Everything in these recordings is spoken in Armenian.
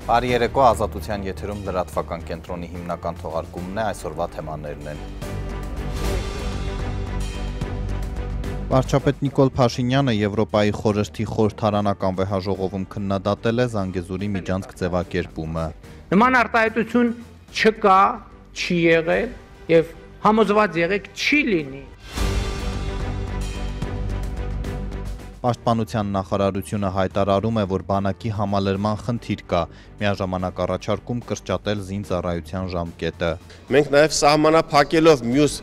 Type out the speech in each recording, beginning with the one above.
Բարի երեկո, Ազատության եթերում լրատվական կենտրոնի հիմնական թողարկումն է, այսօրվա թեմաներն են։ Վարչապետ Նիկոլ Փաշինյանը Եվրոպայի խորհրդի խորհրդարանական վեհաժողովում քննադատել է Զանգեզուրի միջանցք ձևակերպումը։ Նման արտահայտություն չկա, չի եղել եւ համոզված եղեք չի լինի։ Պաշտպանության նախարարությունը հայտարարում է, որ բանակի համալրման խնդիր կա, միաժամանակ առաջարկում կրճատել զինծառայության ժամկետը։ Մենք նաև սահմանափակելով մյուս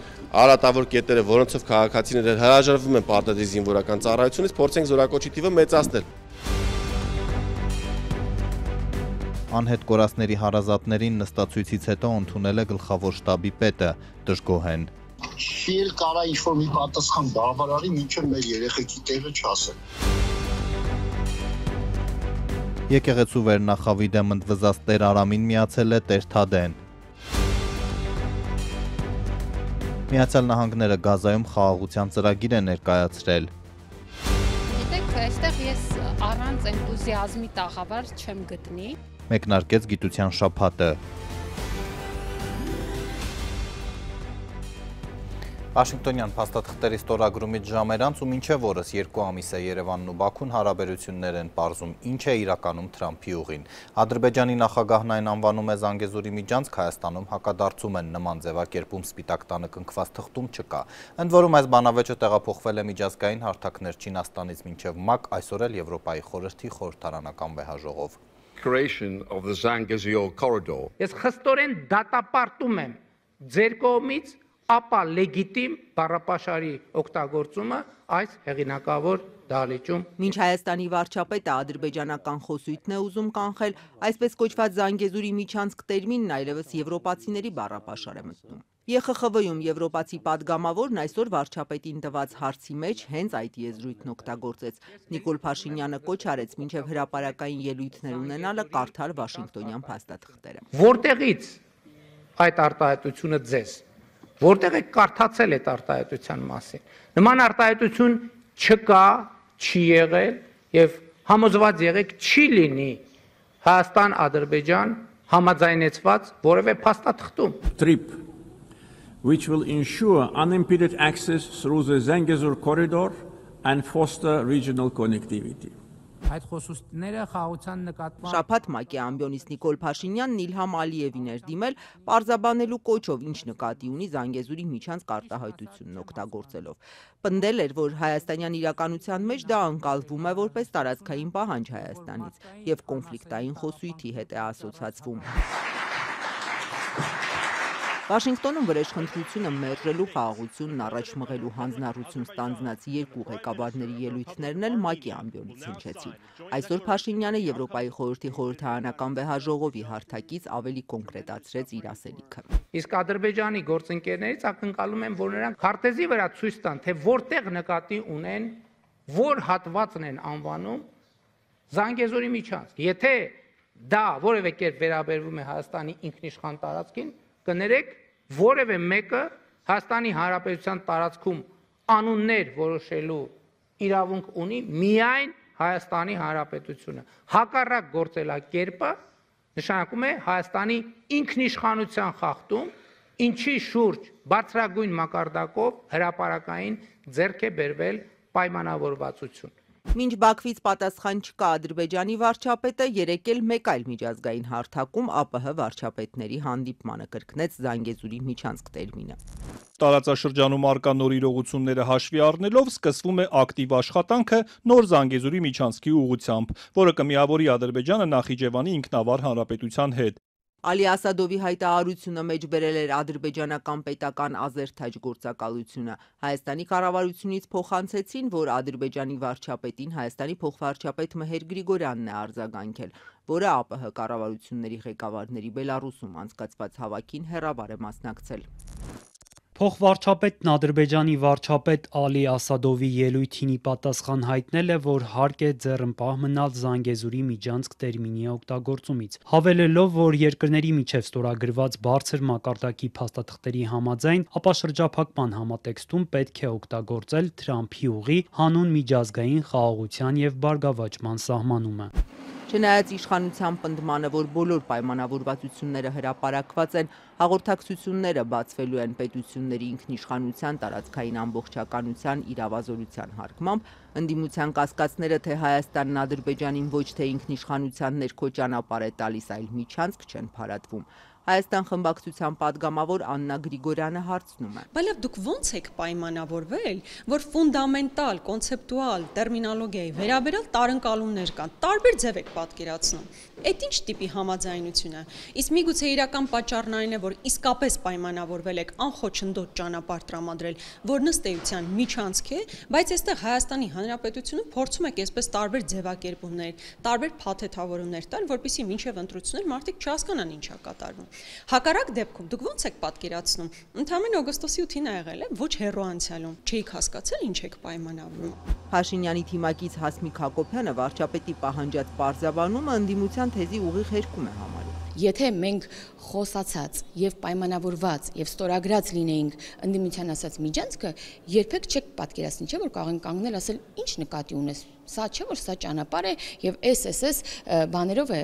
արատավոր կետերը, որոնցով քաղաքացիները հրաժարվում են պարտադիր զինվորական ծառայությունից, փորձենք զորակոչի թիվը մեծացնել։ Անհետ կորածների հարազատներին նստացույցից հետո ընդունել է գլխավոր շտաբի պետը, դժգոհ են։ Չի էլ կարա ինչ-որ մի պատասխան բավարարի, մինչև մեր երեխեքի տեղը չասեն։ Եկեղեցու վերնախավի դեմ ընդվզած Տեր Արամին միացել է Տեր Թադեն։ Միացյալ Նահանգները Գազայում խաղաղության ծրագիր է ներկայացրել։ Գիտեք, այստեղ ես առանց էնտուզիազմի տաղավար չեմ գտնի։ Մեկնարկեց գիտության շաբաթը։ Վաշինգտոնյան փաստաթղթերի ստորագրումից ժամեր անց ու մինչև օրս 2 ամիս է Երևանն ու Բաքուն հարաբերություններ են պարզում, ինչ է իրականում Թրամփի ուղին։ Ադրբեջանի նախագահն այն անվանում է Զանգեզուրի միջանցք, Հայաստանում հակադարձում են նման ձևակերպում Սպիտակ տանը կնքված թղթում չկա։ Ընդ որում այս բանավեճը տեղափոխվել է միջազգային հարթակներ Չինաստանից մինչև ՄԱԿ, այսօր էլ Եվրոպայի խորհրդի խորհրդարանական վեհաժողով։ Ես խստորեն դատապարտում եմ ձեր կողմից ապա լեգիտիմ բառապաշարի օգտագործումը այս հեղինակավոր դահլիճում։ Մինչ Հայաստանի վարչապետը ադրբեջանական խոսույթն է ուզում կանխել, այսպես կոչված Զանգեզուրի միջանցք տերմինն այլևս եվրոպացիների բառապաշար է մտնում։ ԵԽԽՎ-ում եվրոպացի падգամավորն այսօր վարչապետին տված հարցի մեջ հենց այդ եզրույթն օգտագործեց։ Նիկոլ Փաշինյանը կոչ արեց մինչև հրապարակային ելույթներ ունենալը կարդալ Վաշինգտոնյան փաստաթղթերը։ Որտեղից այդ արտահայտությունը ձեզ Որտեղ եք կարդացել այդ արտահայտության մասին։ Նման արտահայտություն չկա, չի եղել եւ համոզված եղեք չի լինի Հայաստան-Ադրբեջան համաձայնեցված որևէ փաստաթղթում։ Trip which will ensure unimpeded access through the Zangezur corridor and foster regional connectivity. Այդ խոսուստները խաղաղության նկատմամբ Շաբաթ ՄԱԿ-ի ամբիոնից Նիկոլ Փաշինյանն Իլհամ Ալիևին էր դիմել պարզաբանելու կոչով ինչ նկատի ունի Զանգեզուրի միջանցք արտահայտությունն օգտագործելով։ Պնդել էր, որ հայաստանյան իրականության մեջ դա ընկալվում է որպես տարածքային պահանջ Հայաստանից եւ կոնֆլիկտային խոսույթի հետ է ասոցացվում։ Վաշինգտոնում վրեժխնդրությունը մերժելու խաղաղությունն առաջ մղելու հանձնառություն ստանձնած երկու ղեկավարների ելույթներն էլ ՄԱԿ-ի ամբիոնից հնչեցին։ Այսօր Փաշինյանը Եվրոպայի խորհրդի խորհրդարանական վեհաժողովի հարթակից ավելի կոնկրետացրեց իր ասելիքը։ Իսկ Ադրբեջանի գործընկերներից ակնկալում են, որ նրանք քարտեզի վրա ցույց տան, թե որտեղ նկատի ունեն, որ հատվածն են անվանում Զանգեզուրի միջանցք։ Եթե դա որևէ կերպ վերաբերվում է Հայաստանի ինքնիշխան տարածքին, կներեք որևէ մեկը Հայաստանի Հանրապետության տարածքում անուններ որոշելու իրավունք ունի միայն Հայաստանի Հանրապետությունը։ Հակառակ գործելակերպը նշանակում է Հայաստանի ինքնիշխանության խախտում, ինչի շուրջ բարձրագույն մակարդակով հրապարակային ձեռք է բերվել պայմանավորվածություն։ Մինչ Բաքվից պատասխան չկա Ադրբեջանի վարչապետը երեկ էլ մեկ այլ միջազգային հարթակում ԱՊՀ վարչապետների հանդիպմանը կրկնեց Զանգեզուրի միջանցք տերմինը։ Տարածաշրջանում առկա նոր իրողությունները հաշվի առնելով սկսվում է ակտիվ աշխատանքը նոր Զանգեզուրի միջանցքի ուղղությամբ, որը կմիավորի Ադրբեջանը Նախիջևանի ինքնավար հանրապետության հետ։ Ալի Ասադովի հայտարարությունը մեջ բերել էր ադրբեջանական պետական Ազերթաջ գործակալությունը։ Հայաստանի կառավարությունից փոխանցեցին, որ Ադրբեջանի վարչապետին Հայաստանի փոխվարչապետ Մեհեր Գրիգորյանն է արձագանքել, որը ԱՊՀ կառավարությունների ղեկավարների Բելարուսում անցկացված հավաքին հեռավար է մասնակցել։ Փոխվարչապետն Ադրբեջանի վարչապետ Ալի Ասադովի ելույթին ի պատասխան հայտնել է, որ հարկ է ձեռնպահ մնալ Զանգեզուրի միջանցք տերմինի օգտագործումից, հավելելով, որ երկրների միջև ստորագրված բարձր մակարդակի փաստաթղթերի համաձայն, ապա շրջափակման համատեքստում պետք է օգտագործել Թրամփի ուղի հանուն միջազգային խաղաղության եւ բարգավաճման սահմանումը։ Չնայած իշխանության պնդմանը, որ բոլոր պայմանավորվածությունները հրապարակված են, հաղորդակցությունները բացվելու են պետությունների ինքնիշխանության տարածքային ամբողջականության իրավազորության հարգմամբ, ընդդիմության կասկածները, թե Հայաստանն Ադրբեջանին ոչ թե ինքնիշխանության ներքո ճանապարհ է տալիս, այլ միջանցք չեն փարատվում։ Հայաստան խմբակցության падգամավոր Աննա Գրիգորյանը հարցնում է. Բայց դուք ո՞նց եք պայմանավորվել, որ ֆունդամենտալ, կոնցեպտուալ տերմինոլոգիայի վերաբերյալ տարընկալումներ կան, տարբեր ձև եք պատկերացնում։ Այդ ինչ տիպի համաձայնություն է։ Իսկ միգուցե իրական պատճառն այն է, որ իսկապես պայմանավորվել եք անխոչնդոտ ճանապարհ տրամադրել, որ ըստ էության միջանցք է, բայց այստեղ Հայաստանի Հանրապետությունը փորձում եք այսպես տարբեր ձևակերպումներ, տարբեր փաթեթավորումներ տալ, որպեսզի մինչև ընտրություններ մարդիկ չհասկանան ինչ է կատարվում։ Հակառակ դեպքում դուք ո՞նց եք պատկերացնում։ Ընդամենը օգոստոսի 8-ին է եղել է, ոչ հեռու անցյալում։ Չէիք հասկացել ինչ եք պայմանավորում։ Փաշինյանի թիմակից Հասմիկ Հակոբյանը վարչապետի պահանջած պարզաբանումը ընդդիմության թեզի ուղիղ հերքում է համարում։ Եթե մենք խոսացած եւ պայմանավորված եւ ստորագրած լինեինք ընդդիմության ասած միջանցքը, երբեք չեք պատկերացնի, չէ՞ որ կարող են կանգնել ասել ինչ նկատի ունես։ Սա չէ որ սա ճանապարհ է եւ SSS բաներով է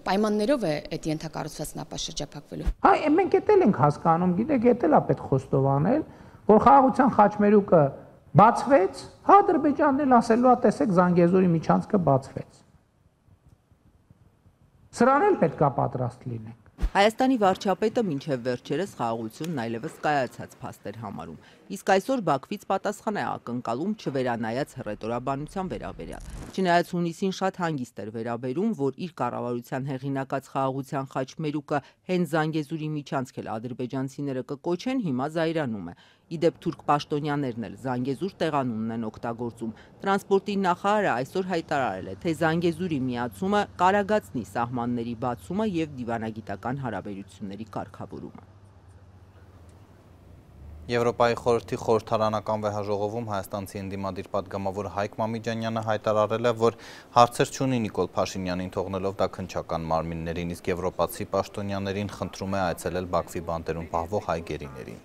պայմաններով է այդ ենթակառուցվածքն ապաշրջափակվելու։ Հա, մենք էտել ենք հասկանում, գիտեք, էտել է պետք խոստովանել, որ խաղաղության խաչմերուկը բացվեց, հա Ադրբեջանն էլ ասելու է, տեսեք, Զանգեզուրի միջանցքը բացվեց։ Սրան էլ պետք է պատրաստ լինենք։ Հայաստանի վարչապետը մինչև վերջերս խաղաղությունն այլևս կայացած փաստ էր համարում, իսկ այսօր Բաքվից պատասխան է ակնկալում չվերանայած հռետորաբանության վերաբերյալ։ Չնայած հունիսին շատ հանգիստ էր վերաբերում, որ իր կառավարության հեղինակած խաղաղության խաչմերուկը հենց Զանգեզուրի միջանցք էլ ադրբեջանցիները կկոչեն, հիմա զայրանում է։ Իդեպ թուրք պաշտոնյաներն էլ Զանգեզուր տեղանունն են օգտագործում։ Տրանսպորտի նախարարը այսօր հայտարարել է, թե Զանգեզուրի միացումը կարագացնի սահմանների բացումը եւ դիվանագիտական հարաբերությունների կարգավորումը։ Եվրոպայի խորհրդի խորհրդարանական վեհաժողովում հայաստանցի ընդդիմադիր պատգամավոր Հայկ Մամիջանյանը հայտարարել է, որ հարցեր չունի Նիկոլ Փաշինյանին թողնելով դա քննչական մարմիններին, իսկ եվրոպացի պաշտոնյաներին խնդրում է այցելել Բաքվի բանտերում պահվող հայ գերիներին։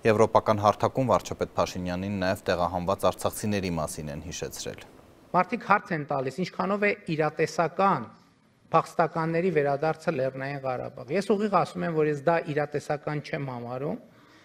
Եվրոպական հարթակում վարչապետ Փաշինյանին նաև տեղահանված արցախցիների մասին են հիշեցրել։ Մարդիկ հարց են տալիս, ինչքանով է իրատեսական փախստականների վերադարձը Լեռնային Ղարաբաղ։ Ես ուղիղ ասում եմ, որ ես դա իրատեսական չեմ համարում։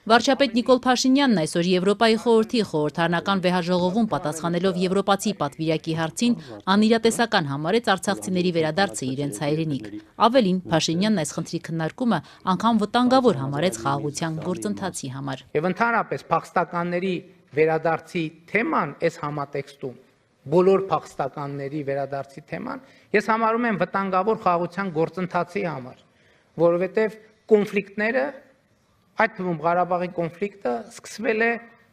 Վարչապետ Նիկոլ Փաշինյանն այսօր Եվրոպայի խորհրդի խորհրդարանական վեհաժողովում պատասխանելով եվրոպացի պատվիրակի հարցին անիրատեսական համարեց արցախցիների վերադարձը իրենց հայրենիք։ Ավելին, Փաշինյանն այս խնդրի քննարկումը անգամ վտանգավոր համարեց խաղաղության գործընթացի համար։ Եվ ընդհանրապես փախստականների վերադարձի թեման այս համատեքստում, բոլոր փախստականների վերադարձի թեման, ես համարում եմ վտանգավոր խաղաղության գործընթացի համար, որովհետև կոնֆլիկտները այդ թվում Ղարաբաղի կոնֆլիկտը սկսվել է,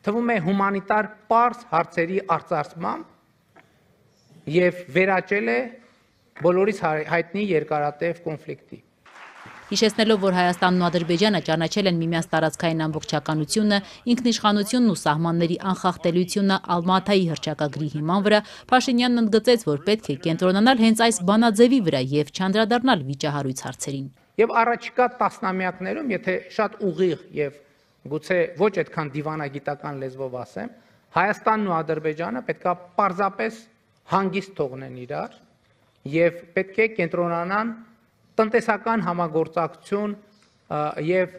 թվում է հումանիտար պարզ հարցերի արծարծմամբ եւ վերաճել է բոլորիս հայտնի երկարատև կոնֆլիկտի։ Հիշեցնելով, որ Հայաստանն ու Ադրբեջանը ճանաչել են միմյանց տարածքային ամբողջականությունը, ինքնիշխանությունն ու սահմանների անխախտելիությունը Ալմատայի հռչակագրի հիման վրա, Փաշինյանն ընդգծեց, որ պետք է կենտրոնանալ հենց այս բանաձևի վրա եւ չանդրադառնալ վիճահարույց հարցերին։ Եվ առաջիկա տասնամյակներում, եթե շատ ուղիղ եւ գուցե ոչ այդքան դիվանագիտական լեզվով ասեմ, Հայաստանն ու Ադրբեջանը պետք է պարզապես հանգիստ թողնեն իրար եւ պետք է կենտրոնանան տնտեսական համագործակցություն եւ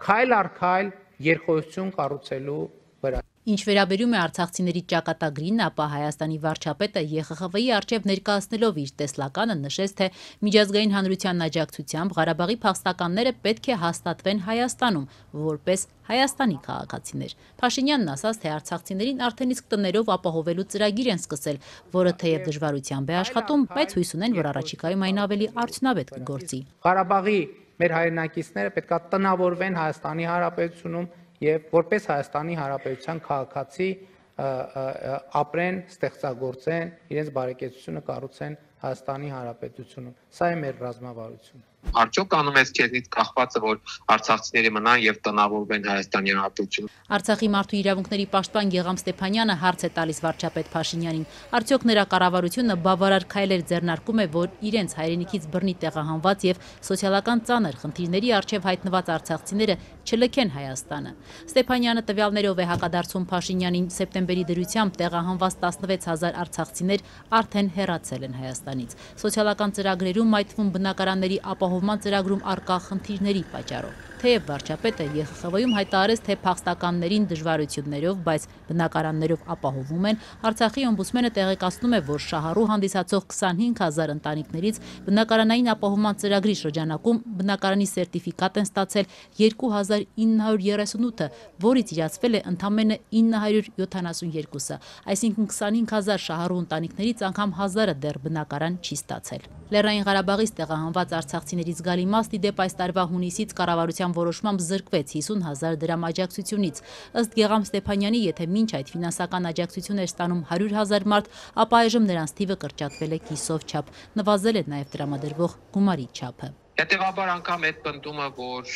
քայլ առ քայլ երկխոսություն կառուցելու վրա։ Ինչ վերաբերում է արցախցիների ճակատագրին, ապա Հայաստանի վարչապետը ԵԽԽՎ-ի առջև ներկայացնելով իր տեսլականը նշեց, թե միջազգային հանրության աջակցությամբ Ղարաբաղի փախստականները պետք է հաստատվեն Հայաստանում, որպես Հայաստանի քաղաքացիներ։ Փաշինյանն ասաց, թե արցախցիներին արդեն իսկ տներով ապահովելու ծրագիր են սկսել, որը թեև դժվարությամբ է աշխատում, բայց հույս ունեն, որ առաջիկայում այն ավելի արդյունավետ կգործի։ Ղարաբաղի մեր հայրենակիցները պետք է տնավորվեն Հայաստանի Հանրապետությունում եւ որպես Հայաստանի Հանրապետության քաղաքացի ապրեն, ստեղծագործեն, իրենց բարեկեցությունը կառուցեն Հայաստանի Հանրապետությունում։ Սա է մեր ռազմավարությունը։ Արդյոք անում ես քեզնից կախվածը, որ արցախցիները մնան եւ տնավորվեն Հայաստանի Հանրապետությունում։ Արցախի մարդու իրավունքների պաշտպան Գեգամ Ստեփանյանը հարց է տալիս վարչապետ Փաշինյանին։ Արդյոք նրա կառավարությունը բավարար քայլեր ձեռնարկում է, որ իրենց հայրենիքից բռնի տեղահանված եւ սոցիալական ծանր խնդիրների առջև հայտնված արցախցիները չլքեն Հայաստանը։ Ստեփանյանը տվյալներով է հակադարձում Փաշինյանին, սեպտեմբերի դրությամբ տեղահանված 16000 արցախցիներ արդեն հեռացել են Հայաստանից։ Հայաստանից։ Սոցիալական ծրագրերում, այդ թվում բնակարանների ապահովման ծրագրում առկա խնդիրների պատճառով։ Թեև վարչապետը ԵԽԽՎ-ում հայտարարեց, թե փախստականներին դժվարություններով, բայց բնակարաններով ապահովում են, Արցախի օմբուդսմենը տեղեկացնում է, որ շահառու հանդիսացող 25,000 ընտանիքներից բնակարանային ապահովման ծրագրի շրջանակում բնակարանի սերտիֆիկատ են ստացել 2938-ը, որից իրացվել է ընդամենը 972-ը, այսինքն 25,000 շահառու ընտանիքներից անգամ 1000-ը դեռ բնակարան չի ստացել։ Լեռնային Ղարաբաղից տեղահանված արցախցիներից զգալի մաս ի դեպ այս տարվա հունիսից կառավարության որոշմամբ զրկվեց 50,000 դրամ աջակցությունից։ Ըստ Գեգամ Ստեփանյանի, եթե մինչ այդ ֆինանսական աջակցություն էր ստանում 100,000 մարդ, ապա այժմ նրանց թիվը կրճատվել է կիսով չափ, նվազել է նաև տրամադրվող գումարի չափը։ Հետևաբար անգամ այդ պնդումը, որ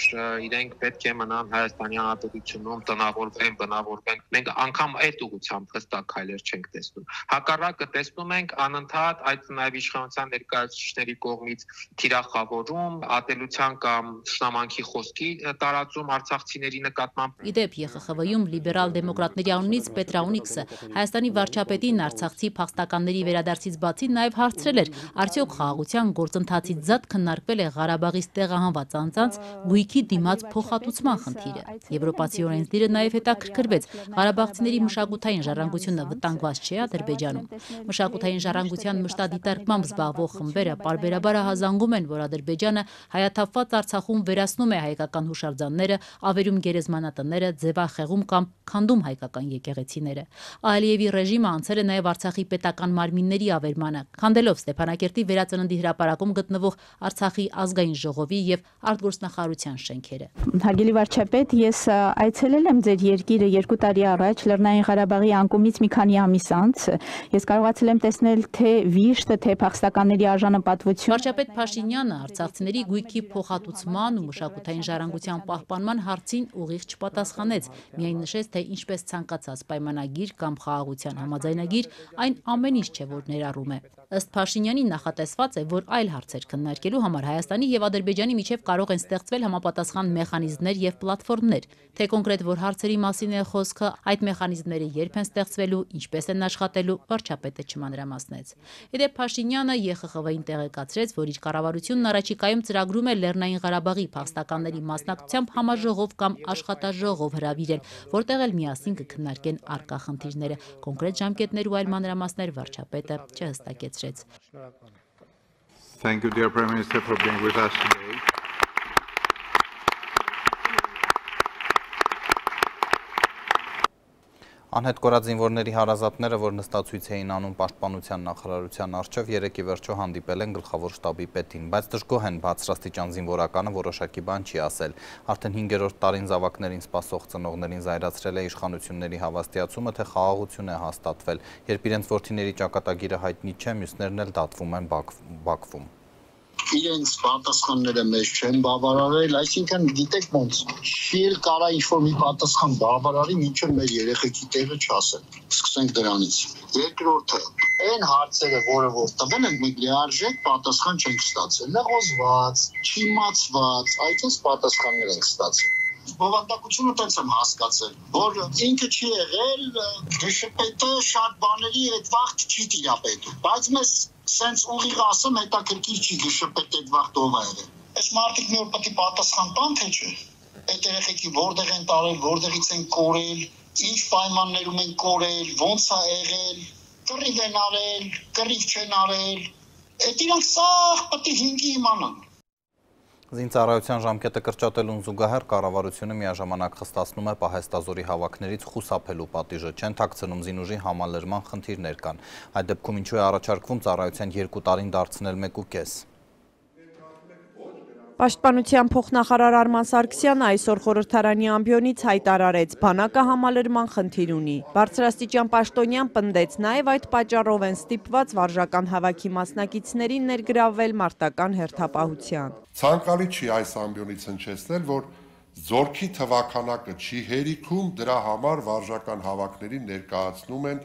իրենք պետք է մնան Հայաստանի Հանրապետությունում, տնավորվեն, բնավորվեն, մենք անգամ այդ ուղղությամբ հստակ քայլեր չենք տեսնում։ Հակառակը տեսնում ենք անընդհատ այդ նաև իշխանության ներկայացուցիչների կողմից թիրախավորում, ատելության կամ շնամանքի խոսքի տարածում արցախցիների նկատմամբ։ Ի դեպ, ԵԽԽՎ-ում լիբերալ դեմոկրատների անունից Պետրաունիքսը Հայաստանի վարչապետին արցախցի փախստականների վերադարձից բացի նաև հարցրել էր, արդյոք խաղաղության գործընթացից զատ քննարկվել է Ղարաբաղից տեղահանված անձանց գույքի դիմաց փոխհատուցման խնդիրը։ Եվրոպացի օրենսդիրը նաև հետաքրքրվեց ղարաբաղցիների մշակութային ժառանգությունը վտանգված չէ Ադրբեջանում։ Մշակութային ժառանգության մշտադիտարկմամբ զբաղվող խմբերը պարբերաբար ահազանգում են, որ Ադրբեջանը հայաթափված Արցախում վերացնում է հայկական հուշարձանները, ավերում գերեզմանատները, ձևախեղում կամ քանդում հայկական եկեղեցիները։ Ալիևի ռեժիմը անցել է նաև Արցախի պետական մարմինների ավերմանը, քանդելով Ստեփանակերտի վերածննդի հրապարակում գտնվող Արցախի ազգային ժողովի եւ արտգործնախարարության շենքերը։ Հարգելի վարչապետ, ես այցելել եմ ձեր երկիրը 2 տարի առաջ Լեռնային Ղարաբաղի անկումից մի քանի ամիս անց։ Ես կարողացել եմ տեսնել թե վիշտը, թե փախստականների արժանապատվություն։ Վարչապետ Փաշինյանը արցախցիների գույքի փոխհատուցման ու մշակութային ժառանգության պահպանման հարցին ուղիղ չպատասխանեց, միայն նշեց, թե ինչպես ցանկացած պայմանագիր կամ խաղաղության համաձայնագիր այն ամեն ինչ չէ, որ ներառում է։ Ըստ Փաշինյանի նախատեսված է, որ այլ հարցեր քննարկելու համար Հայաստանի եւ Ադրբեջանի միջև կարող են ստեղծվել համապատասխան մեխանիզմներ եւ պլատֆորմներ, թե կոնկրետ որ հարցերի մասին է խոսքը, այդ մեխանիզմները երբ են ստեղծվելու, ինչպես են աշխատելու, վարչապետը չմանրամասնեց։ Իդեպ Փաշինյանը ԵԽԽՎ-ին տեղեկացրեց, որ իր կառավարությունն առաջիկայում ծրագրում է Լեռնային Ղարաբաղի փախստականների մասնակցությամբ համաժողով կամ աշխատաժողով հրավիրել, որտեղ էլ միասին կքննարկեն առկա խնդիրները։ Կոնկրետ ժամկետներ ու այլ մանրամասներ վարչապետը չհստակեցրեց։ Thank you, dear Prime Minister, for being with us today. Անհետ կորած զինվորների հարազատները, որ նստացույց էին անում պաշտպանության նախարարության առջև, երեկ ի վերջո հանդիպել են գլխավոր շտաբի պետին, բայց դժգոհ են բարձրաստիճան զինվորականը որոշակի բան չի ասել։ Արդեն 5-րդ տարին զավակներին սպասող ծնողներին զայրացրել է իշխանությունների հավաստիացումը, թե խաղաղություն է հաստատվել, երբ իրենց որդիների ճակատագիրը հայտնի չէ, մյուսներն էլ դատվում են Բաքվում։ Իրենց պատասխանները մեզ չեն բավարարել, այսինքն գիտեք ոնց, չի էլ կարա ինչ-որ մի պատասխան բավարարի, մինչև մեր երեխեքի տեղը չասեն։ Սկսենք դրանից։ Երկրորդը, այն հարցերը, որը որ տվել են, մենք լիարժեք պատասխան չենք ստացել, նեղոզված, չիմացված, այդպես պատասխաններ ենք ստացել։ Բովանդակությունը տենց եմ հասկացել, որ ինքը չի եղել, ԳՇՊՏ շատ բաների այդ վաղտ չի տիրապետում, բայց մեզ սենց ուղիղ ասեմ, հետաքրքիր չի ԳՇՊՏ այդ վաղտ ով է եղել։ Այս մարդիկ մի օր պետք է պատասխան տան, թե չէ։ Այդ երեխեքի որտեղ են տարել, որտեղից են կորել, ինչ պայմաններում են կորել, ոնց է եղել, կռիվ են արել, կռիվ չեն արել։ Այդ իրանք սաղ պետք է հինգի իմանան։ Զինծառայության ժամկետը կրճատելուն զուգահեռ կառավարությունը միաժամանակ խստացնում է պահեստազորի հավաքներից խուսափելու պատիժը, չեն թաքցնում զինուժի համալրման խնդիրներ կան։ Այդ դեպքում ինչու է առաջարկվում ծառայության 2 տարին դարձնել 1.5։ Պաշտպանության փոխնախարար Արման Սարգսյանը այսօր խորհրդարանի ամբիոնից հայտարարեց, բանակը համալրման խնդիր ունի։ Բարձրաստիճան պաշտոնյան պնդեց, նաև այդ պատճառով են ստիպված վարժական հավաքի մասնակիցներին ներգրավվել մարտական հերթապահության։ Ցանկալի չի այս ամբիոնից հնչեցնել, որ զորքի թվաքանակը չի հերիքում, դրա համար վարժական հավաքներին ներկայացնում են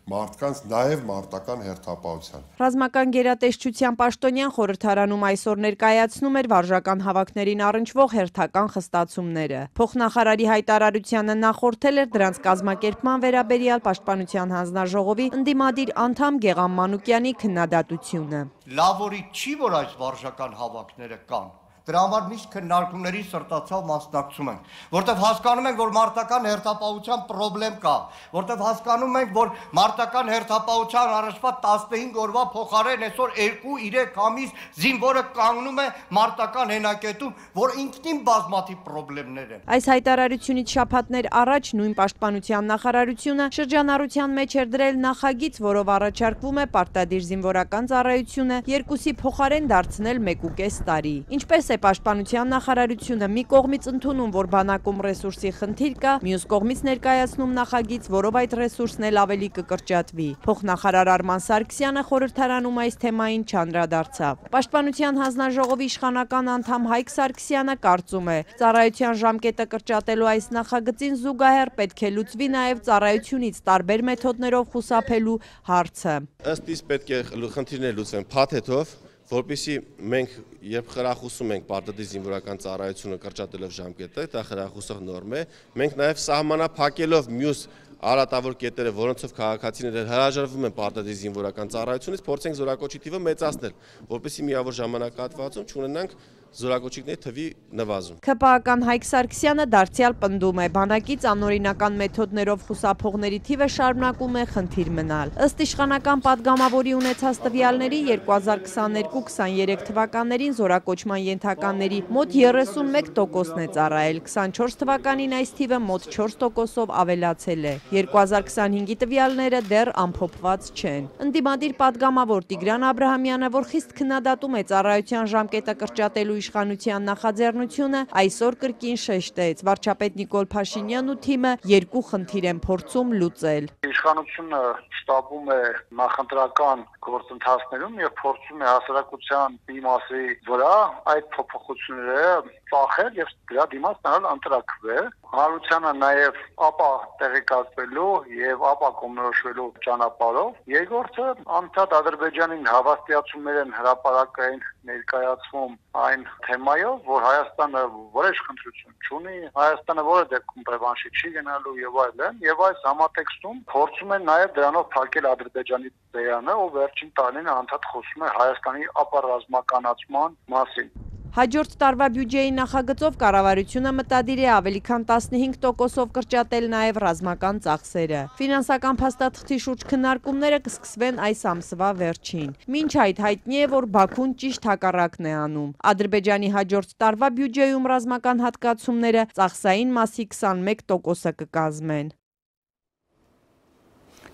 մարդկանց նաև մարտական հերթապահության։ Ռազմական գերատեսչության պաշտոնյան խորհրդարանում այսօր ներկայացնում էր վարժական հավաքներին առնչվող հերթական խստացումները։ Փոխնախարարի հայտարարությանը նախորդել էր դրանց կազմակերպման վերաբերյալ Պաշտպանության հանձնաժողովի ընդդիմադիր անդամ Գեղամ Մանուկյանի քննադատությունը։ Լավորի չի, որ այս վարժական հավաքները կան։ Դրա համար միշտ քննարկումների սրտացավ մասնակցում ենք, որտեղ հասկանում ենք, որ մարտական հերթապահության խնդրեմ կա, որտեղ հասկանում ենք, որ մարտական հերթապահության առաջվա 15 օրվա փոխարեն այսօր 2-3 ամիս զինվորը կանգնում է մարտական հենակետում, որ ինքնին բազմաթիվ խնդիրներ են։ Այս հայտարարությունից շաբաթներ առաջ նույն Պաշտպանության նախարարությունը շրջանառության մեջ էր դրել նախագիծ, որով առաջարկվում է պարտադիր զինվորական ծառայությունը 2-ի փոխարեն դարձնել 1.5 տարի։ Ինչպես է Պաշտպանության նախարարությունը մի կողմից ընդունում, որ բանակում ռեսուրսի խնդիր կա, մյուս կողմից ներկայացնում նախագիծ, որով այդ ռեսուրսն էլ ավելի կկրճատվի։ Փոխնախարար Արման Սարգսյանը խորհրդարանում այս թեմային չանդրադարձավ։ Պաշտպանության հանձնաժողովի իշխանական անդամ Հայկ Սարգսյանը կարծում է, ծառայության ժամկետը կրճատելու այս նախագծին զուգահեռ պետք է լուծվի նաև ծառայությունից տարբեր մեթոդներով խուսափելու հարցը։ Ըստ իս պետք է խնդիրներ լուծվեն փաթեթով, որպեսզի մենք երբ խրախուսում ենք պարտադիր զինվորական ծառայությունը կրճատելով ժամկետը, դա խրախուսող նորմ է, մենք նաև սահմանափակելով մյուս արատավոր կետերը, որոնցով քաղաքացիները հրաժարվում են պարտադիր զինվորական ծառայությունից, փորձենք զորակոչի թիվը մեծացնել, որպեսզի միավոր ժամանակահատվածում չունենանք զորակոչիկների թվի նվազում։ ՔՊԱ-ական Հայկ Սարգսյանը դարձյալ պնդում է, բանակից անօրինական մեթոդներով խուսափողների թիվը շարունակում է խնդիր մնալ։ Ըստ իշխանական падգամավորի ունեցած տվյալների 2022-23 թվականներին զորակոչման ենթականների մոտ 31%-ն է ծառայել, 24 թվականին այս թիվը մոտ 4%-ով ավելացել է։ 2025-ի տվյալները դեռ ամփոփված չեն։ Ընդդիմադիր падգամավոր Տիգրան Աբրահամյանը, որ խիստ քննադատում է ծառայության ժամկետը կրճատելու իշխանության նախաձեռնությունը, այսօր կրկին շեշտեց, վարչապետ Նիկոլ Փաշինյանն ու թիմը երկու խնդիր են փորձում լուծել։ Իշխանությունը շտապում է նախընտրական գործընթացներում եւ փորձում է հասարակության դիմասի վրա այդ փոփոխությունները ծախել եւ դրա դիմաց նրան ընտրակվել։ Հանրությանը նաեւ ապա տեղեկացվելու եւ ապա կողմնորոշվելու ճանապարհով։ Երկրորդը անդադ Ադրբեջանին հավաստիացումներ են հրապարակային ներկայացվում այն թեմայով, որ Հայաստանը որոշ խնդրություն չունի, Հայաստանը որը դեպքում ռևանշի չի գնալու եւ այլն, եւ այս համատեքստում փորձում են նաեւ դրանով փակել Ադրբեջանի բերանը, ով վերջին տարիներին անդադ խոսում է Հայաստանի ապառազմականացման մասին։ Հաջորդ տարվա բյուջեի նախագծով կառավարությունը մտադիր է ավելի քան 15%-ով կրճատել նաև ռազմական ծախսերը։ Ֆինանսական փաստաթղթի շուրջ քննարկումները կսկսվեն այս ամսվա վերջին։ Մինչ այդ հայտնի է, որ Բաքուն ճիշտ հակառակն է անում։ Ադրբեջանի հաջորդ տարվա բյուջեում ռազմական հատկացումները ծախսային մասի 21%-ը կկազմեն։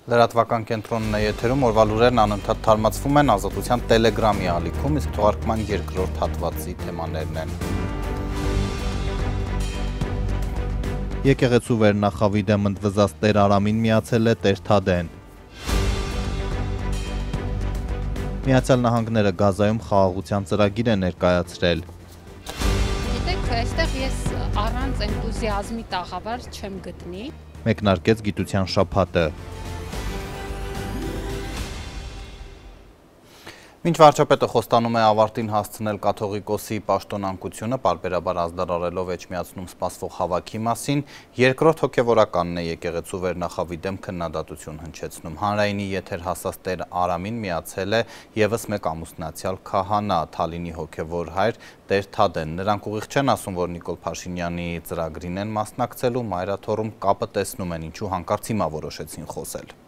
Լրատվական կենտրոնն է եթերում, օրվա լուրերն անընդհատ թարմացվում են Ազատության Տելեգրամի ալիքում, իսկ թողարկման երկրորդ հատվածի թեմաներն են։ Եկեղեցու վերնախավի դեմ ընդվզած Տեր Արամին միացել է Տեր Թադեն։ Միացյալ Նահանգները Գազայում խաղաղության ծրագիր է ներկայացրել։ Գիտեք, այստեղ ես առանց էնտուզիազմի տաղավար չեմ գտնի։ Մեկնարկեց գիտության շաբաթը։ Մինչ վարչապետը խոստանում է ավարտին հասցնել կաթողիկոսի պաշտոնանկությունը, պարբերաբար ազդարարելով էջմիածնում սպասվող հավաքի մասին, երկրորդ հոգևորականն է եկեղեցու վերնախավի դեմ քննադատություն հնչեցնում։ Հանրայինի եթեր հասած Տեր Արամին միացել է ևս մեկ ամուսնացյալ քահանա, Թալինի հոգևոր հայր Տեր Թադեն։ Նրանք ուղիղ չեն ասում, որ Նիկոլ Փաշինյանի ծրագրին են մասնակցելու, մայրաթոռում կապը տեսնում են, ինչու հանկարծ հիմա որոշեցին խոսել։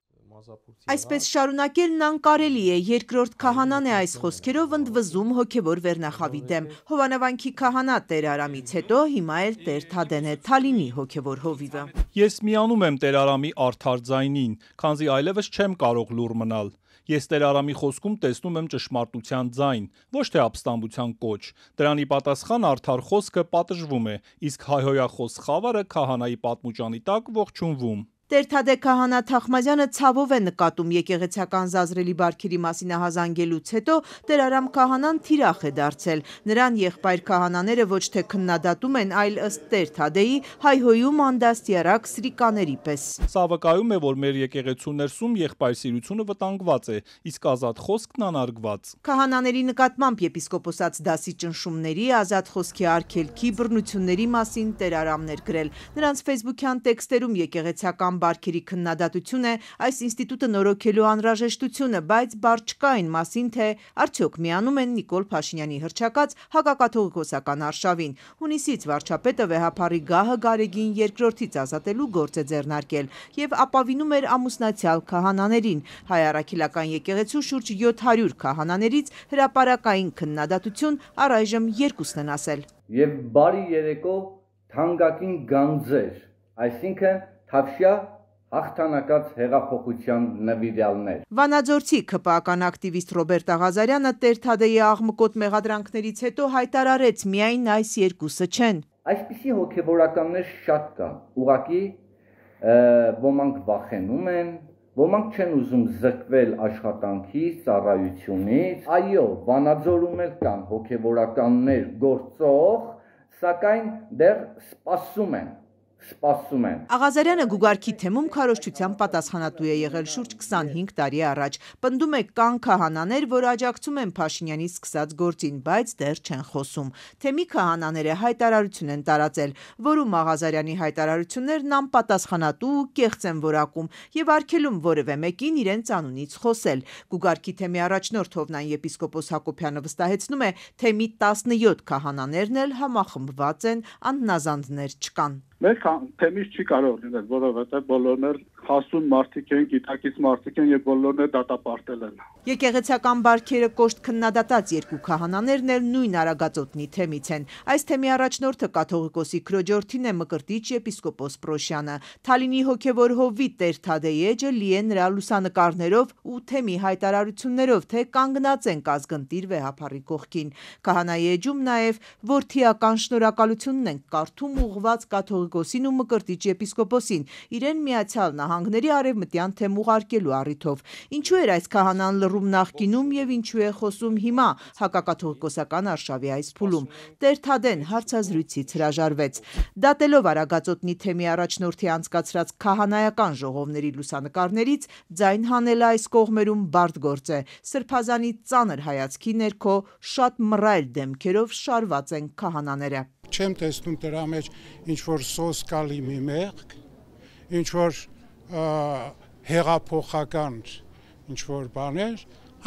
Այսպես շարունակելն անկարելի է, երկրորդ քահանան է այս խոսքերով ընդվզում հոգևոր վերնախավի դեմ։ Հովանավանքի քահանա Տեր Արամից հետո հիմա էլ Տեր Թադեն է, Թալինի հոգևոր հովիվը։ Ես միանում եմ Տեր Արամի արդար ձայնին, քանզի այլևս չեմ կարող լուռ մնալ։ Ես Տեր Արամի խոսքում տեսնում եմ ճշմարտության ձայն, ոչ թե ապստամբության կոչ։ Դրանի պատասխան արդար խոսքը պատժվում է, իսկ հայհոյախոս խավարը քահանայի պատմուճանի տակ ողջունվում։ Տեր-Թադե Քահանա Թախմազյանը ցավով է նկատում եկեղեցական զազրելի բարքերի մասին ահազանգելուց հետո Տեր Արամ Քահանան թիրախ է դարձել։ Նրան եղբայր քահանաները ոչ թե քննադատում են, այլ ըստ Տեր-Թադեի հայհոյում անդաստիարակ սրիկաների պես։ Սա վկայում է, որ մեր եկեղեցու ներսում եղբայրսիրությունը վտանգված է, իսկ ազատ խոսքն անարգված։ Քահանաների նկատմամբ եպիսկոպոսաց դասի ճնշումների, ազատ խոսքի արգելքի, բռնությունների մասին Տեր Արամն էր գրել։ Նրանց ֆեյսբուքյան տեքստերում եկեղեցական բարքերի քննադատություն է այս ինստիտուտը նորոգելու անհրաժեշտությունը, բայց բառ չկա այն մասին, թե արդյոք միանում են Նիկոլ Փաշինյանի հռչակած հակակաթողիկոսական արշավին։ Հունիսից վարչապետը վեհափառի գահը Գարեգին II-ից ազատելու գործ է ձեռնարկել եւ ապավինում էր ամուսնացյալ քահանաներին։ Հայ առաքելական եկեղեցու շուրջ 700 քահանաներից հրապարակային քննադատություն առայժմ երկուսն են ասել։ Եվ բարի երեկո թանկագին գանձեր, այսինքն Թավշյա հաղթանակած հեղափոխության նվիրյալներ։ Վանաձորցի ՔՊԱ-ական ակտիվիստ Ռոբերտ Աղազարյանը Տեր-Թադեի աղմկոտ մեղադրանքներից հետո հայտարարեց միայն այս երկուսը չեն։ Այսպիսի հոգևորականներ շատ կան, ուղղակի ոմանք վախենում են, ոմանք չեն ուզում զրկվել աշխատանքից, ծառայությունից, այո, Վանաձորում էլ կան հոգևորականներ գործող, սակայն դեռ սպասում են։ Աղազարյանը Գուգարքի թեմում քարոզչության պատասխանատու է եղել շուրջ 25 տարի առաջ։ Պնդում է կան քահանաներ, որ աջակցում են Փաշինյանի սկսած գործին, բայց դեռ չեն խոսում։ Թեմի քահանաները հայտարարություն են տարածել, որում Աղազարյանի հայտարարություններն անպատասխանատու ու կեղծ են որակում եւ արգելում որևէ մեկին իրենց անունից խոսել։ Գուգարքի թեմի առաջնորդ Հովնան եպիսկոպոս Հակոբյանը վստահեցնում է, թեմի 17 քահանաներն էլ համախմբված են, անհնազանդներ չկան։ Մեր թեմից չի կարող լինել, որովհետև բոլորներ հասուն մարդիկ են, գիտակից մարդիկ են եւ բոլորներ դատապարտել են։ Եկեղեցական բարքերը կոշտ քննադատած երկու քահանաներն էլ նույն Արագածոտնի թեմից են։ Այս թեմի առաջնորդը կաթողիկոսի քրոջորդին է Մկրտիչ եպիսկոպոս Պրոշյանը։ Թալինի հոգևոր հովվի Տեր-Թադեի էջը լի է նրա լուսանկարներով ու թեմի հայտարարություններով, թե կանգնած են կազգընտիր վեհափառի կողքին։ Քահանայի էջում նաև որդիական շնորհակալությունն են կարդում ուղղված կաթողիկոսին ու Մկրտիչ եպիսկոպոսին իրեն Միացյալ Նահանգների արևմտյան թեմ ուղարկելու առիթով։ Ինչու էր այս քահանան լռում նախկինում եւ ինչու է խոսում հիմա հակակաթողիկոսական արշավի այս փուլում։ Տեր-Թադեն հարցազրույցից հրաժարվեց։ Դատելով Արագածոտնի թեմի առաջնորդի անցկացրած քահանայական ժողովների լուսանկարներից ձայն հանելը այս կողմերում բարդ գործ է։ Սրբազանի ծանր հայացքի ներքո շատ մռայլ դեմքերով շարված են քահանաները։ Չեմ տեսնում դրա մեջ ինչ որ սոսկալի մի մեղք, ինչ որ հեղափոխական ինչ որ բաներ,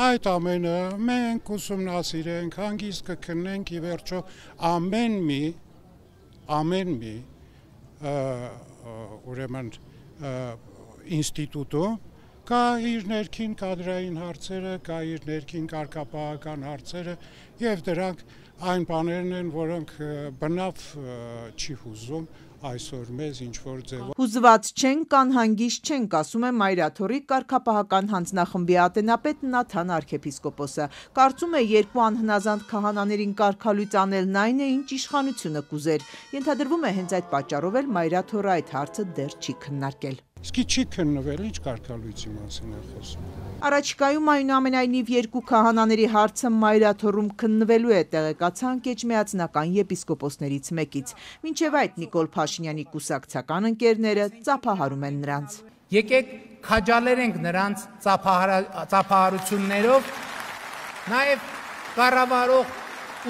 այդ ամենը մենք ուսումնասիրենք, հանգիստ կքննենք ի վերջո ամեն մի ուրեմն ինստիտուտում կա իր ներքին կադրային հարցերը, կա իր ներքին կարգապահական հարցերը եւ դրանք այն բաներն են, որոնք բնավ չի հուզում այսօր մեզ ինչ-որ ձևով։ Հուզված չենք, անհանգիստ չենք, ասում է Մայրաթորի կարգապահական հանձնախմբի ատենապետ Նաթան arczepiskopos-ը։ Կարծում է երկու անհնազանդ քահանաներին կարգալույծ անելն այն է, ինչ իշխանությունը կուզեր։ Ենթադրվում է հենց այդ պատճառով էլ Մայրաթորը այդ հարցը դեռ չի քննարկել։ Իսկ չի քննվել, ինչ կարգալույցի մասին է խոսում։ Առաջիկայում այնուամենայնիվ երկու քահանաների հարցը Մայրաթորում քննվելու է, տեղեկացանք էջմիածնական եպիսկոպոսներից մեկից։ Մինչև այդ Նիկոլ Փաշինյանի կուսակցական ընկերները ծափահարում են նրանց։ Եկեք քաջալերենք նրանց ծափահարություններով, նաև կառավարող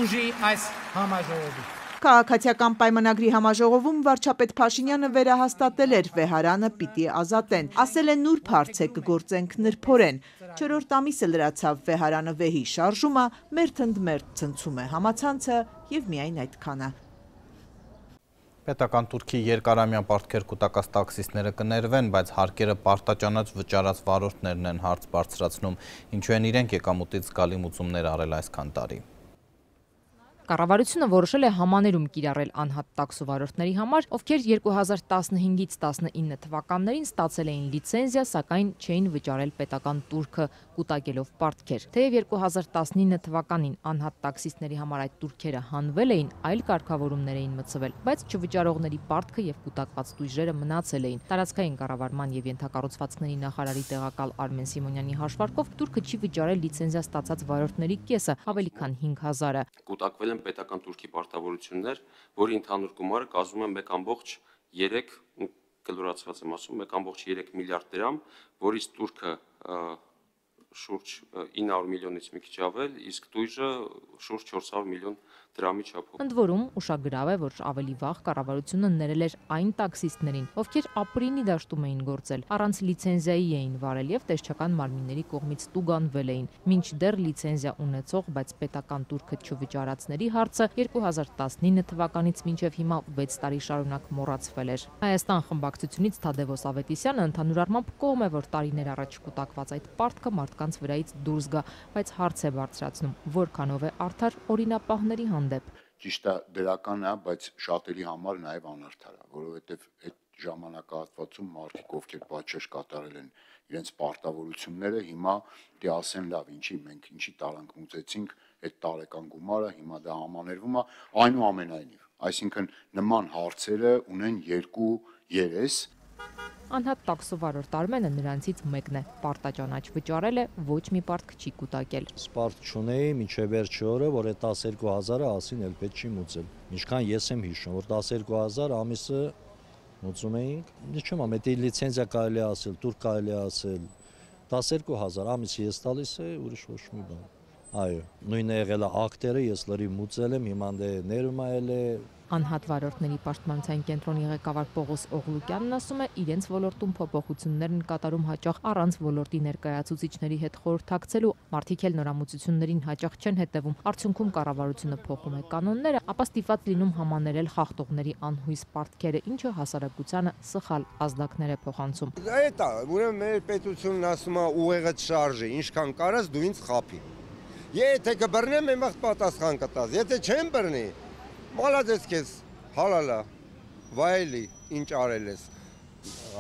ուժի այս համաժողովի։ Քաղաքացիական պայմանագրի համաժողովում վարչապետ Փաշինյանը վերահաստատել էր վեհարանը պիտի ազատեն, ասել է նուրբ հարց է կգործենք նրբորեն։ 4-րդ ամիսը լրացավ վեհարանը վեհի շարժումը, մերթընդմերթ ցնցում է համացանցը եւ միայն այդքանը։ Պետական Թուրքի երկարամյա պարտքեր կուտակած տաքսիստները կներվեն, բայց հարկերը պարտաճանաչ վճարած վարորդներն են հարց բարձրացնում, ինչու են իրենք եկամուտից զգալի մուծումներ արել այսքան տարի։ Կառավարությունը որոշել է համաներում կիրառել անհատ տաքսու վարորդների համար, ովքեր 2015-ից 19 թվականներին ստացել էին լիցենզիա, սակայն չէին վճարել պետական տուրքը կուտակելով պարտքեր։ Թեև 2019 թվականին անհատ տաքսիստների համար այդ տուրքերը հանվել էին, այլ կարգավորումներ էին մտցվել, բայց չվճարողների պարտքը եւ կուտակված տույժերը մնացել էին։ Տարածքային կառավարման եւ ենթակառուցվածքների նախարարի տեղակալ Արմեն Սիմոնյանի հաշվարկով տուրքը չի վճարել լիցենզիա ստացած վարորդների կեսը, ավելի քան 5000-ը։ Կուտակվել են պետական տուրքի պարտավորություններ, որի ընդհանուր գումարը կազմում է 1.3 կլորացված եմ ասում 1.3 միլիարդ դրամ, որից տուրքը շուրջ 900 միլիոնից մի քիչ ավել, իսկ տույժը շուրջ 400 միլիոն դրամի չափով։ Ընդ որում, ուշագրավ է, որ ավելի վաղ կառավարությունը ներել էր այն տաքսիստներին, ովքեր ապրիլի դաշտում էին գործել, առանց լիցենզիայի էին վարել եւ տեսչական մարմինների կողմից տուգանվել էին։ Մինչդեռ լիցենզիա ունեցող, բայց պետական տուրքը չվճարածների հարցը 2019 թվականից մինչև հիմա 6 տարի շարունակ մոռացվել էր։ Հայաստան խմբակցությունից Թադևոս Ավետիսյանը ընդհանուր առմամբ կողմ է, որ տարիներ առաջ կուտակված այդ պարտքը մարդկանց վրայից դուրս գա, բայց հարց է բարձրացնում, որքանով է արդար օրինապահների հանդեպ։ Ճիշտ է, դրական է, բայց շատերի համար նաև անարդար է, որովհետև այդ ժամանակահատվածում մարդիկ, ովքեր պատժեշ կատարել են իրենց պարտավորությունները, հիմա դե ասեն լավ, ինչի տարանք մուծեցինք այդ տարեկան գումարը, հիմա դա համաներվում է, այնուամենայնիվ, այսինքն նման հարցերը ունեն երկու երես։ Անհատ տաքսու վարորդ Արմենը նրանցից մեկն է։ Պարտաճանաչ վճարել է, ոչ մի պարտք չի կուտակել։ Պարտք չունեի մինչև վերջի օրը, որ այդ 12000-ը ասին էլ պետք չի մուծել։ Ինչքան ես եմ հիշում, որ 12000 ամիսը մուծում էինք։ Ինչու՞ մամ, դա լիցենզիա կարելի է ասել, տուր կարելի է ասել։ 12000 ամիսը ես տալիս է, ուրիշ ոչ մի բան։ Այո, նույնը եղել է ակտերը, ես լրիվ մուծել եմ, հիմա դե ներումը էլ է։ Անհատ վարորդների պաշտպանության կենտրոնի ղեկավար Պողոս Օղլուկյանն ասում է, իրենց ոլորտում փոփոխություններ են կատարում հաճախ առանց ոլորտի ներկայացուցիչների հետ խորհրդակցելու, մարդիկ էլ նորամուծություններին հաճախ չեն հետևում, արդյունքում կառավարությունը փոխում է կանոնները, ապա ստիպված լինում համաներել խախտողների անհույս պարտքերը, ինչը հասարակությանը սխալ ազդակներ է փոխանցում։ Այդ է, ուրեմն մեր պետությունն ասում է ուղեղը շարժի, ինչքան կարաս դու ինձ խափի։ Եթե կբռնեմ, եմ վաղ պատասխան կտաս, եթե չեմ բռնի, մալադես քեզ, հալալա, վայելի, ինչ արել ես,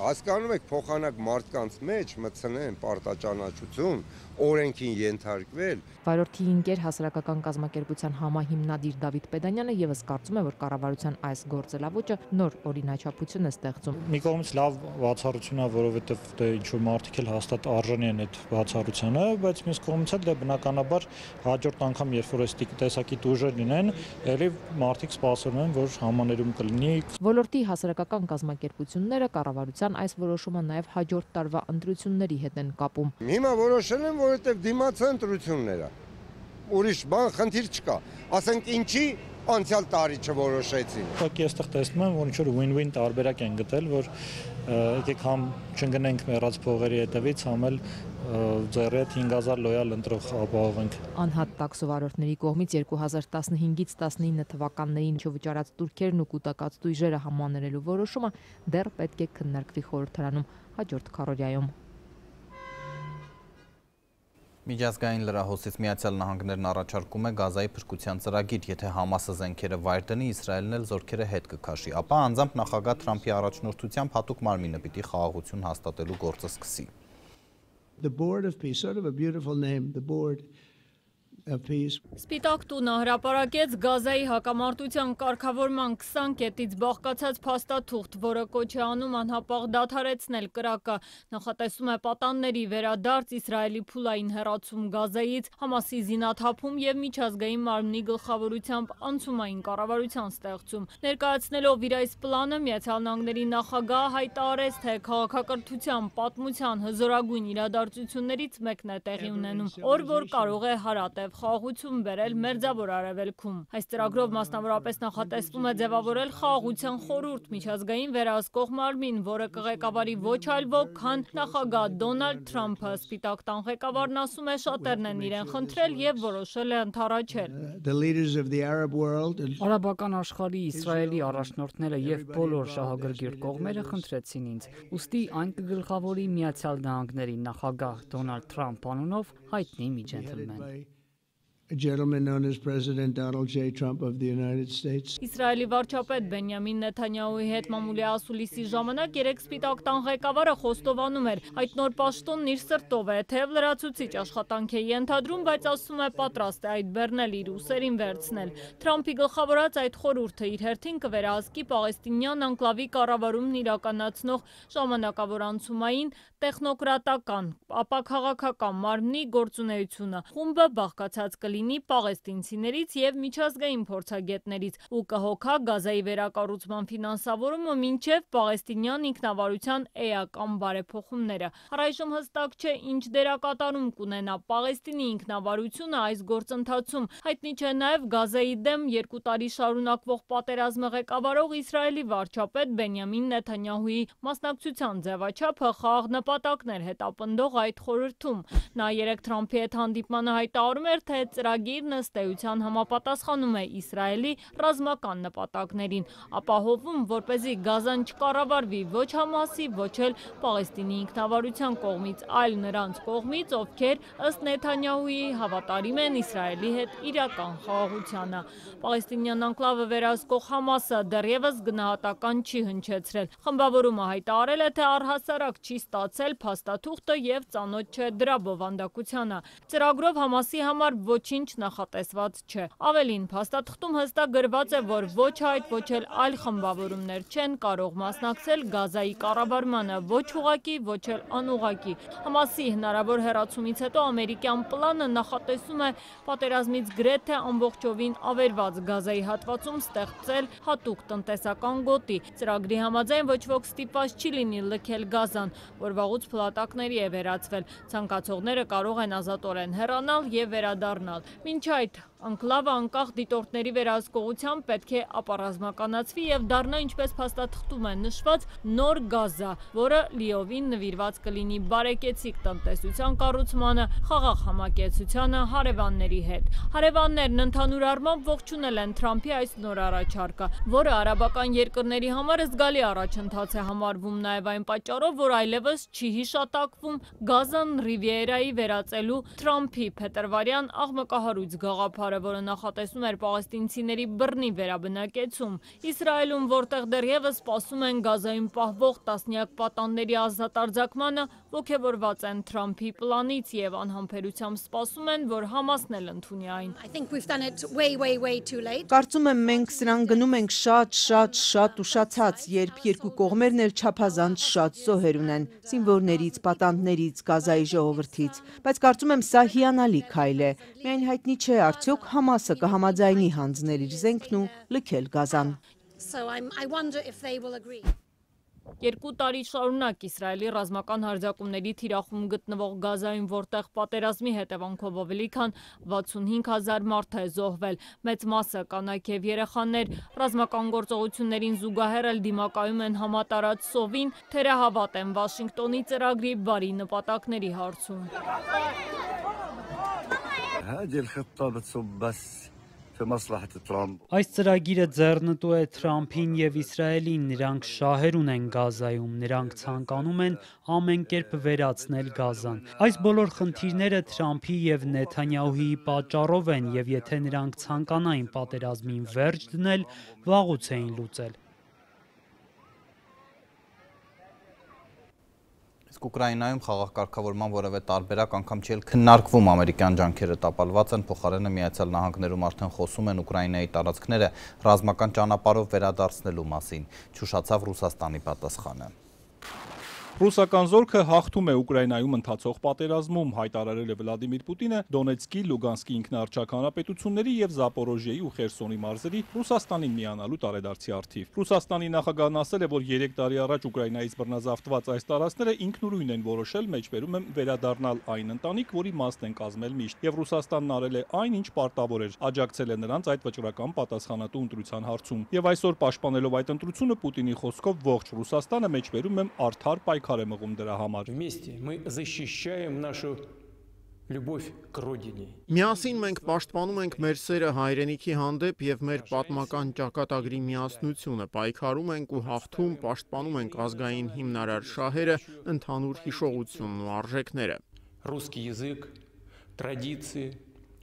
հասկանում եք փոխանակ մարդկանց մեջ մտցնեն պարտաճանաչություն, օրենքին ենթարկվել։ Վարորդի ինկեր հասարակական կազմակերպության համահիմնադիր Դավիթ Պետանյանը եւս կարծում է, որ կառավարության այս գործելավոճը նոր օրինաչափություն է ստեղծում։ Մի կողմից լավ բացառություն է, որովհետեւ դե ինչ-որ մարդիկ էլ հաստատ արժանի են այդ բացառությանը, բայց մյուս կողմից էլ դե բնականաբար հաջորդ անգամ, երբ որ այս տեսակի տուժեր լինեն, ելի մարդիկ սպասում են, որ համաներում կլինի։ Ոլորտի հասարակական կազմակերպությունները կառավարության այս որոշումը նաև հաջորդ տարվա ընտրությունների հետ են կապում։ Հիմա որոշել են, որովհետև դիմաց ընտրությունները։ Ուրիշ բան խնդիր չկա։ Ասենք ինչի անցյալ տարի չորոշեցին։ Ուղղակի այստեղ տեսնում եմ, որ ինչ-որ win-win տարբերակ են գտել, որ եկեք համ չընկնենք մեռած փողերի հետևից, համ էլ ձեռի հետ 5000 լոյալ ընտրող ապահովենք։ Անհատ տաքսովարորդների կողմից 2015-ից 19 թվականներին չվճարած տուրքերն ու կուտակած տույժերը համաներելու որոշումը դեռ պետք է քննարկվի խորհրդարանում հաջորդ քառօրյայում։ Միջազգային լրահոսից Միացյալ Նահանգներն առաջարկում է Գազայի փրկության ծրագիր, եթե Համասը զենքերը վայր դնի, Իսրայելն էլ զորքերը հետ կքաշի, ապա անձամբ նախագահ Թրամփի առաջնորդությամբ հատուկ մարմինը պիտի խաղաղություն հաստատելու գործը սկսի։ The Board of Peace, sort of a beautiful name, the Board of Peace. Սպիտակ տունը հրապարակեց Գազայի հակամարտության կարգավորման 20 կետից բաղկացած փաստաթուղթ, որը կոչ է անում անհապաղ դադարեցնել կրակը, նախատեսում է պատանների վերադարձ, Իսրայելի փուլային հեռացում Գազայից, Համասի զինաթափում եւ միջազգային մարմնի գլխավորությամբ անցումային կառավարության ստեղծում։ Ներկայացնելով իր այս պլանը, Միացյալ Նահանգների նախագահը հայտարարեց, թե քաղաքակրթության, պատմության հզորագույն իրադարձություններից մեկն է տեղի ունենում, օր որ կարող է հարատև խաղաղություն բերել Մերձավոր Արևելքում։ Այս ծրագրով մասնավորապես նախատեսվում է ձևավորել խաղաղության խորհուրդ, միջազգային վերահսկող մարմին, որը կղեկավարի ոչ այլ ոք, քան նախագահ Դոնալդ Թրամփը։ Սպիտակ տան ղեկավարն ասում է, շատերն են իրեն խնդրել եւ որոշել է ընդառաջել։ Արաբական աշխարհի Իսրայելի առաջնորդները եւ բոլոր շահագրգիռ կողմերը խնդրեցին ինձ, ուստի այն կգլխավորի Միացյալ Նահանգների նախագահ Դոնալդ Թրամփ անունով հայտնի մի ջենթլմեն։ a gentleman known as President Donald J. Trump of the United States. Իսրայելի վարչապետ Բենյամին Նեթանյահուի հետ մամուլի ասուլիսի ժամանակ երեք Սպիտակ տան ղեկավարը խոստովանում էր, այդ նոր պաշտոնն իր սրտով է, թեև լրացուցիչ աշխատանք է ենթադրում, բայց ասում է պատրաստ է այդ բեռնել իր ուսերին վերցնել։ Թրամփի գլխավորած այդ խորհուրդը իր հերթին կվերահսկի պաղեստինյան անկլավի կառավարումն իրականացնող ժամանակավոր անցումային տեխնոկրատական, ապա քաղաքական մարմնի գործունեությունը։ Խումբը բաղկացած կլինի պաղեստինցիներից եւ միջազգային փորձագետներից ու կհոգա Գազայի վերակառուցման ֆինանսավորումը մինչեւ պաղեստինյան ինքնավարության էական բարեփոխումները։ Առայժմ հստակ չէ ինչ դերակատարում կունենա Պաղեստինի ինքնավարությունը այս գործընթացում։ Հայտնի չէ նաեւ Գազայի դեմ 2 տարի շարունակվող պատերազմը ղեկավարող Իսրայելի վարչապետ Բենյամին Նեթանյահուի մասնակցության ձևաչափը խաղաղ նպատակներ հետապնդող այդ խորհրդում։ Նա երեք Թրամփի հետ հանդիպմանը հայտարարում էր, թե ծրագիրն ըստ էության համապատասխանում է Իսրայելի ռազմական նպատակներին, ապահովում, որպեսզի Գազան չկառավարվի ոչ Համասի, ոչ էլ Պաղեստինի ինքնավարության կողմից, այլ նրանց կողմից, ովքեր ըստ Նեթանյահուի հավատարիմ են Իսրայելի հետ իրական խաղաղությանը։ Պաղեստինյան անկլավը վերահսկող Համասը դեռևս գնահատական չի հնչեցրել։ Խմբավորումը հայտարարել է, թե առհասարակ չի ստացել փաստաթուղթը եւ ծանոթ չէ դրա բովանդակությանը։ Ծրագրով Համասի համար ոչինչ նախատեսված չէ։ Ավելին, փաստաթղթում հստակ գրված է, որ ոչ այդ, ոչ էլ այլ խմբավորումներ չեն կարող մասնակցել Գազայի կառավարմանը, ոչ ուղղակի, ոչ էլ անուղղակի։ Համասի հնարավոր հեռացումից հետո ամերիկյան պլանը նախատեսում է պատերազմից գրեթե ամբողջովին ավերված Գազայի հատվածում ստեղծել հատուկ տնտեսական գոտի։ Ծրագրի համաձայն ոչ ոք ստիպված չի լինի լքել Գազան, որ վաղուց փլատակների է վերածվել։ Ցանկացողները կարող են ազատորեն հեռանալ եւ վերադառնալ։ Մինչ այդ անկլավը անկախ դիտորդների վերահսկողությամբ պետք է ապառազմականացվի եւ դառնա, ինչպես փաստաթղթում է նշված, նոր Գազա, որը լիովին նվիրված կլինի բարեկեցիկ տնտեսության կառուցմանը, խաղաղ համակեցությանը հարևանների հետ։ Հարևաններն ընդհանուր առմամբ ողջունել են Թրամփի այս նոր առաջարկը, որը արաբական երկրների համար զգալի առաջընթաց է համարվում նաեւ այն պատճառով, որ այլևս չի հիշատակվում Գազան Ռիվիերայի վերածելու Թրամփի փետրվարյան աղմկահարույց գաղափարը, որը նախատեսում էր պաղեստինցիների բռնի վերաբնակեցում։ Իսրայելում, որտեղ դեռևս սպասում են Գազայում պահվող տասնյակ պատանների ազատարձակմանը, ոգևորված են Թրամփի պլանից եւ անհամբերությամբ սպասում են, որ Համասն էլ ընդունի այն։ Կարծում եմ մենք սրան գնում ենք շատ ուշացած, երբ երկու կողմերն էլ չափազանց շատ զոհեր ունեն, զինվորներից, պատանդներից, Գազայի ժողովրդից, բայց կարծում եմ սա հիանալի քայլ է։ Միայն հայտնի չէ արդյոք Համասը կհամաձայնի հանձնել իր զենքն ու լքել Գազան։ 2 տարի շարունակ Իսրայելի ռազմական հարձակումների թիրախում գտնվող Գազայում, որտեղ պատերազմի հետևանքով ավելի քան 65,000 մարդ է զոհվել, մեծ մասը կանայք եւ երեխաներ, ռազմական գործողություններին զուգահեռ էլ դիմակայում են համատարած սովին, թերահավատ են Վաշինգտոնի ծրագրի բարի նպատակների հարցում։ Այս ծրագիրը ձեռնտու է Թրամփին եւ Իսրայելին, նրանք շահեր ունեն Գազայում, նրանք ցանկանում են ամեն կերպ վերացնել Գազան։ Այս բոլոր խնդիրները Թրամփի եւ Նեթանյահուի պատճառով են եւ եթե նրանք ցանկանային պատերազմին վերջ դնել, վաղուց էին լուծել։ Ուկրաինայում խաղաղ կարգավորման որևէ տարբերակ անգամ չի քննարկվում, ամերիկյան ջանքերը տապալված են, փոխարենը Միացյալ Նահանգներում արդեն խոսում են Ուկրաինայի տարածքները ռազմական ճանապարհով վերադարձնելու մասին, չուշացավ Ռուսաստանի պատասխանը։ Ռուսական զորքը հաղթում է Ուկրաինայում ընթացող պատերազմում, հայտարարել է Վլադիմիր Պուտինը Դոնեցկի, Լուգանսկի ինքնաարչակ հանրապետությունների եւ Զապորոժիեի ու Խերսոնի մարզերի Ռուսաստանին միանալու տարեդարձի առթիվ։ Ռուսաստանի նախագահն ասել է, որ 3 տարի առաջ Ուկրաինայից բռնազավթված այս տարածքները ինքնուրույն են որոշել, մեջբերում են վերադառնալ այն ընտանիք, որի մասն են կազմել միշտ, եւ Ռուսաստանն արել է այն, ինչ պարտավոր էր, աջակցել է նրանց այդ վճռական պատասխանատու ընտրության հարցում։ Եվ այսօր պաշտպանելով այդ ընտրությունը Պուտինի խոսքով ողջ Ռուսաստանը մեջբերում է արդար պայքար է մղում դրա համար։ Միասին մենք պաշտպանում ենք մեր սերը հայրենիքի հանդեպ եւ մեր պատմական ճակատագրի միասնությունը, պայքարում ենք ու հաղթում, պաշտպանում ենք ազգային հիմնարար շահերը, ընդհանուր հիշողությունն ու արժեքները։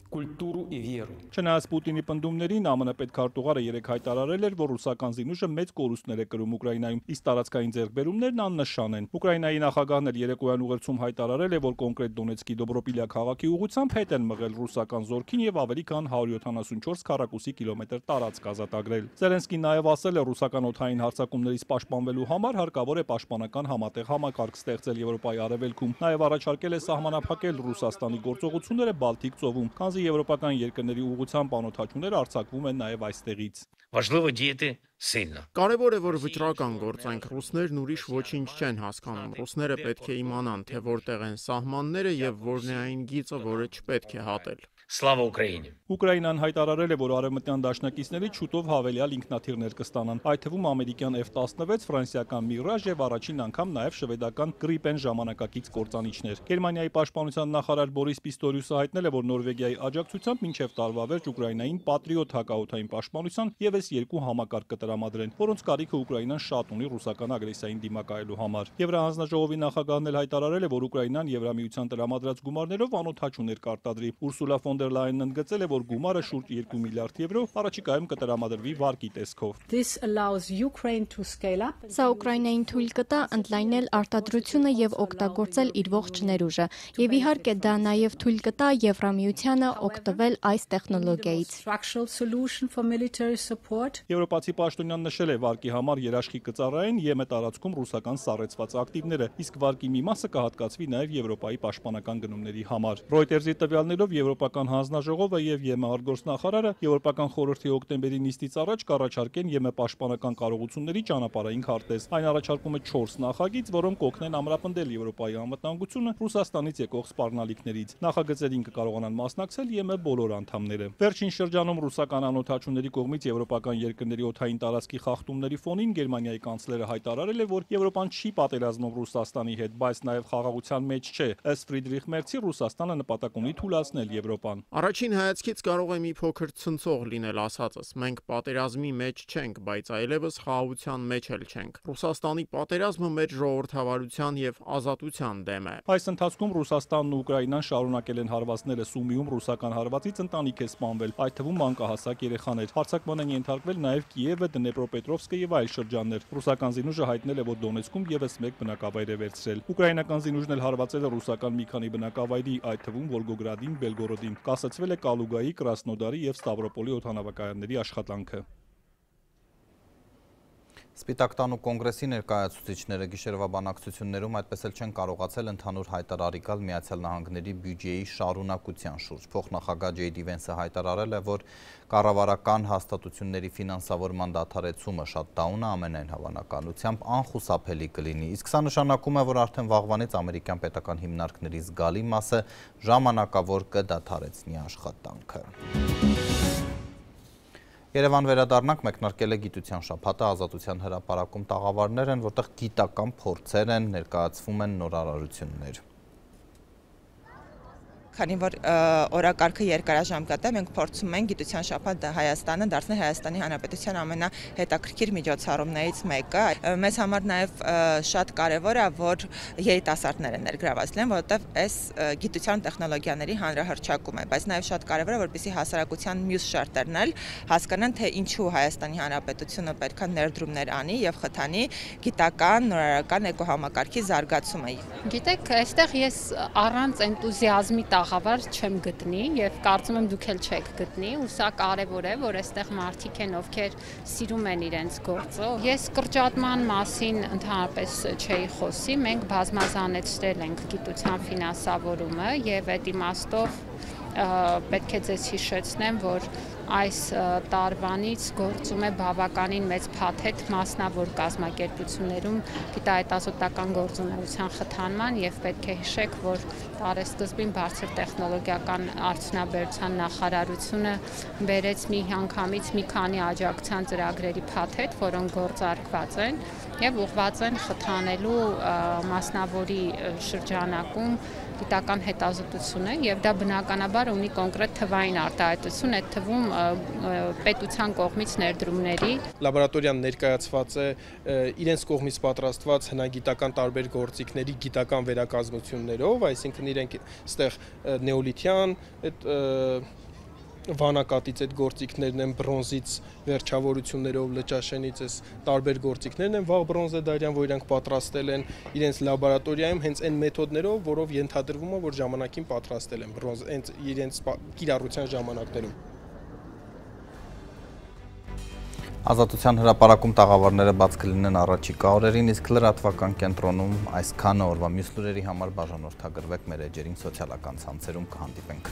культуру и веру. Չնայած Պուտինի պնդումներին, ԱՄՆ պետքարտուղարը երեկ հայտարարել էր, որ ռուսական զինուժը մեծ կորուստներ է կրում Ուկրաինայում, իսկ տարածքային ձեռքբերումներն աննշան են։ Ուկրաինայի նախագահն էլ երեկոյան ուղերձում հայտարարել է, որ կոնկրետ Դոնեցկի Դոբրոպիլիա քաղաքի ուղղությամբ հետ են մղել ռուսական զորքին եւ ավելի քան 174 քառակուսի կիլոմետր տարածք ազատագրել։ Զելենսկին նաեւ ասել է, ռուսական օդային հարձակումներից պաշտպանվելու համար հարկավոր է պաշտպանական համատեղ համակարգ ստեղծել Եվրոպայի արևելքում։ Նաեւ առաջարկել է սահմանափակել Ռուսաստանի գործողությունները Բալտիկ ծովում, քանզի եվրոպական երկրների ուղղությամբ անօդաչուներ արձակվում են նաեւ այստեղից։ Важливо діяти сильно. Կարևոր է, որ վճռական գործենք, ռուսներն ուրիշ ոչինչ չեն հասկանում, ռուսները պետք է իմանան, թե որտեղ են սահմանները եւ որն է այն գիծը, որը չպետք է հատել։ Слава Україні! Ուկրաինան հայտարարել է, որ արևմտյան դաշնակիցներից շուտով հավելյալ ինքնաթիռներ կստանան, այդ թվում ամերիկյան F-16, ֆրանսիական Mirage եւ առաջին անգամ նաեւ շվեդական Gripen ժամանակակից կործանիչներ։ Գերմանիայի պաշտպանության նախարար Բորիս Պիստորիուսը հայտնել է, որ Նորվեգիայի աջակցությամբ մինչեւ տարվա վերջ Ուկրաինային Patriot հակաօդային պաշտպանության եւս 2 համակարգ կտրամադրեն, որոնց կարիքը Ուկրաինան շատ ունի ռուսական ագրեսիային դիմակայելու համար։ Եվրահանձնաժողովի նախագահն էլ հայտարարել է, որ Ուկրաինան Եվրամիության տրամադրած գումարներով անօդաչուներ կարտադրի։ Ուրսուլա ֆոն դեր Լայենն ընդգծել է, որ գումարը շուրջ 2 միլիարդ եվրո առաջիկայում կտրամադրվի վարկի տեսքով։ Սա Ուկրաինային թույլ կտա ընդլայնել արտադրությունը եւ օգտագործել իր ողջ ներուժը, եւ իհարկե դա նաեւ թույլ կտա Եվրամիությանը օգտվել այս տեխնոլոգիայից։ Եվրոպացի պաշտոնյան նշել է, վարկի համար երաշխիք կծառայեն ԵՄ տարածքում ռուսական սառեցված ակտիվները, իսկ վարկի մի մասը կհատկացվի նաեւ Եվրոպայի պաշտպանական գնումների համար։ Reuters-ի տվյալներով Եվրոպական հանձնաժողովը եւ ԵՄ արտգործնախարարը Եվրոպական խորհրդի օկտեմբերի նիստից առաջ կառաջարկեն ԵՄ պաշտպանական կարողությունների ճանապարհային քարտեզ։ Այն առաջարկում է 4 նախագիծ, որոնք կօգնեն ամրապնդել Եվրոպայի անվտանգությունը Ռուսաստանից եկող սպառնալիքներից։ Նախագծերին կկարողանան մասնակցել ԵՄ բոլոր անդամները։ Վերջին շրջանում ռուսական անօդաչուների կողմից եվրոպական երկրների օդային տարածքի խախտումների ֆոնին Գերմանիայի կանցլերը հայտարարել է, որ Եվրոպան չի պատերազմում Ռուսաստանի հետ, բայց նաև խաղաղության մեջ չէ։ Ըստ Ֆրիդրիխ Մերցի Ռուսաստանը նպատակ ունի թուլացնել Եվրոպան։ Առաջին հայացքից կարող է մի փոքր ցնցող լինել ասածս։ Մենք պատերազմի մեջ չենք, բայց այլևս խաղաղության մեջ էլ չենք։ Ռուսաստանի պատերազմը մեր ժողովրդավարության եւ ազատության դեմ է։ Այս ընթացքում Ռուսաստանն ու Ուկրաինան շարունակել են հարվածները Սումիում ռուսական հարվածից ընտանիք է սպանվել, այդ թվում մանկահասակ երեխաներ։ Հարձակման են ենթարկվել նաև Կիևը, Դնեպրոպետրովսկը եւ այլ շրջաններ։ Ռուսական զինուժը հայտնել է, որ Դոնեցկում եւս մեկ բնակավայր է վերցրել։ Ուկրաինական զինուժն էլ հարվածել է ռուսական մի քանի բնակավայրի, այդ թվում Վոլգոգրադին, Բելգորոդին։ Կասեցվել է Կալուգայի, Կրասնոդարի եւ Ստավրոպոլի օդանավակայանների աշխատանքը։ Սպիտակ տանու կոնգրեսի ներկայացուցիչները գիշերվա բանակցություններում այդպես էլ չեն կարողացել ընդհանուր հայտարարի գալ Միացյալ Նահանգների բյուջեի շարունակության շուրջ։ Փոխնախագահ Ջեյ Դի Վենսը հայտարարել է, որ կառավարական հաստատությունների ֆինանսավորման դադարեցումը շատդաունը ամենայն հավանականությամբ անխուսափելի կլինի։ Իսկ սա նշանակում է, որ արդեն վաղվանից ամերիկյան պետական հիմնարկների զգալի մասը ժամանակավոր կդադարեցնի աշխատանքը։ Երևան վերադառնանք, մեկնարկել է գիտության շաբաթը, Ազատության հրապարակում տաղավարներ են, որտեղ գիտական փորձեր են, ներկայացվում են նորարարություններ։ Քանի որ օրակարգը երկարաժամկետ է, մենք փորձում ենք գիտության շաբաթ Հայաստանը դարձնել Հայաստանի Հանրապետության ամենահետաքրքիր միջոցառումներից մեկը։ Մեզ համար նաև շատ կարևոր է, որ երիտասարդները ներգրաված լինեն, որովհետև այս գիտության տեխնոլոգիաների հանրահռչակում է, բայց նաև շատ կարևոր է, որպեսզի հասարակության մյուս շերտերն էլ հասկանան, թե ինչու Հայաստանի Հանրապետությունը պետք է ներդրումներ անի եւ խթանի գիտական, նորարարական էկոհամակարգի զարգացումը։ Գիտեք, այստեղ ես առանց էնտուզիազմի խավար չեմ գտնի եւ կարծում եմ դուք էլ չեք գտնի ու սա կարեւոր է որ այստեղ մարդիկ են ովքեր սիրում են իրենց գործը ես կրճատման մասին ընդհանրապես չէի խոսի մենք բազմազանեցրել ենք գիտության ֆինանսավորումը եւ այդ իմաստով պետք է ձեզ հիշեցնեմ որ այս տարվանից գործում է բավականին մեծ փաթեթ մասնավոր կազմակերպություններում գիտահետազոտական գործունեության խթանման եւ պետք է հիշեք, որ տարեսկզբին բարձր տեխնոլոգիական արդյունաբերության նախարարությունը բերեց մի անգամից մի քանի աջակցության ծրագրերի փաթեթ, որոնք գործարկված են եւ ուղղված են խթանելու մասնավորի շրջանակում գիտական հետազոտությունը եւ դա բնականաբար ունի կոնկրետ թվային արտահայտություն, այդ թվում պետության կողմից ներդրումների։ Լաբորատորիան ներկայացված է իրենց կողմից պատրաստված հնագիտական տարբեր գործիքների գիտական վերակազմություններով, այսինքն իրենք այստեղ նեոլիթյան վանակատից այդ գործիքներն են, բրոնզից վերջավորություններով լճաշենից այս տարբեր գործիքներն են, վաղ բրոնզեդարյան, որ իրանք պատրաստել են իրենց լաբորատորիայում հենց այն մեթոդներով, որով ենթադրվում է, որ ժամանակին պատրաստել են իրենց կիրառության ժամանակներում։ Ազատության հրապարակում տաղավարները բաց կլինեն առաջիկա օրերին, իսկ լրատվական կենտրոնում այսքանը, օրվա մյուս լուրերի համար բաժանորդագրվեք մեր էջերին, սոցիալական ցանցերում կհանդիպենք։